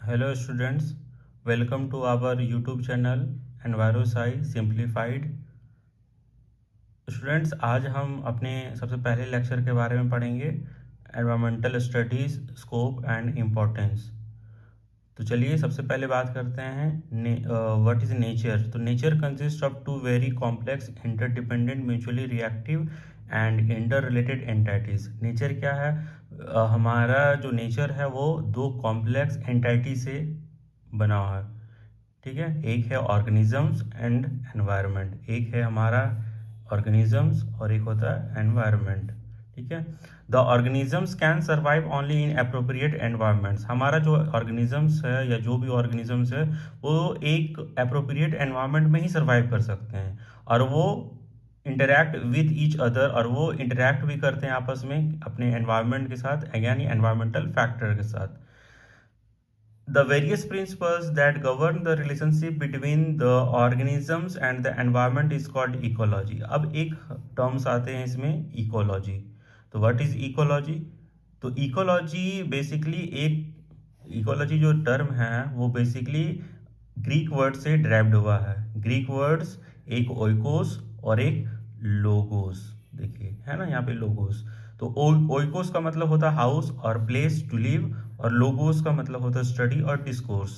Hello students, welcome to our YouTube channel EnviroSci Simplified। Students, आज हम अपने सबसे पहले लेक्चर के बारे में पढ़ेंगे environmental studies, scope and importance. तो चलिए सबसे पहले बात करते हैं व्हाट इज़ नेचर। तो nature consist of two very complex interdependent mutually reactive and inter related entities. Nature क्या है? हमारा जो नेचर है वो दो कॉम्प्लेक्स एंटाइटी से बना हुआ है। ठीक है, एक है ऑर्गेनिजम्स एंड एनवायरनमेंट। एक है हमारा ऑर्गेनिजम्स और एक होता है एनवायरनमेंट। ठीक है, the organisms can survive only in appropriate environments. हमारा जो ऑर्गेनिजम्स है या जो भी ऑर्गेनिजम्स है वो एक अप्रोप्रिएट एनवायरनमेंट में ही सर्वाइव कर सकते हैं, और वो इंटरैक्ट विथ ईच अदर, और वो इंटरैक्ट भी करते हैं आपस में अपने एनवायरनमेंट के साथ, यानी एनवायरमेंटल फैक्टर के साथ। The various principles that govern the relationship between the organisms and the environment is called ecology। अब एक टर्म्स आते हैं इसमें, इकोलॉजी। तो व्हाट इज इकोलॉजी? तो इकोलॉजी बेसिकली इकोलॉजी जो टर्म है वो बेसिकली ग्रीक वर्ड से ड्राइव्ड हुआ है। ग्रीक वर्ड्स, एक ओइकोस और एक लोगोस। देखिए है ना यहाँ पे लोगोस। तो ओइकोस का मतलब होता है हाउस और प्लेस टू लिव, और लोगोस का मतलब होता है स्टडी और डिस्कोर्स।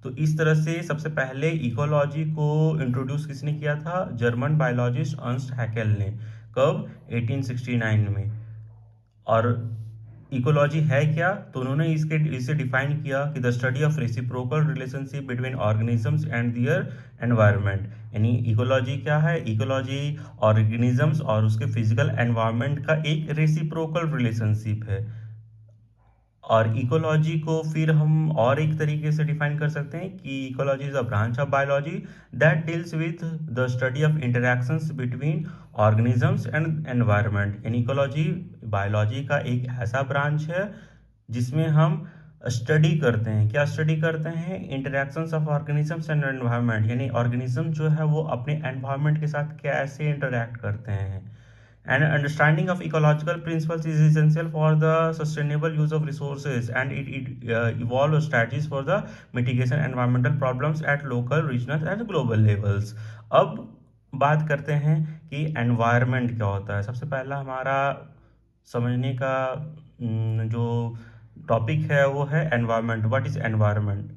तो इस तरह से सबसे पहले इकोलॉजी को इंट्रोड्यूस किसने किया था? जर्मन बायोलॉजिस्ट अर्नस्ट हैकेल ने। कब? 1869 में। और इकोलॉजी है क्या? तो उन्होंने इसे डिफाइन किया कि the study of reciprocal relationship between organisms and their environment. यानी इकोलॉजी क्या है? इकोलॉजी ऑर्गेनिजम्स और उसके फिजिकल एनवायरनमेंट का एक रेसिप्रोकल रिलेशनशिप है। और इकोलॉजी को फिर हम और एक तरीके से डिफाइन कर सकते हैं कि ecology is a branch of biology that deals with the study of interactions between organisms and environment. यानी इकोलॉजी बायोलॉजी का एक ऐसा ब्रांच है जिसमें हम स्टडी करते हैं। क्या स्टडी करते हैं? Interactions of organisms and environment. यानी ऑर्गेनिज्म जो है वो अपने एनवायरनमेंट के साथ कैसे इंटरैक्ट करते हैं। And understanding of ecological principles is essential for the sustainable use of resources, and it evolves strategies for the mitigation environmental problems at local, regional and global levels। अब बात करते हैं कि environment क्या होता है। सबसे पहला हमारा समझने का जो टॉपिक है वो है environment। What is environment?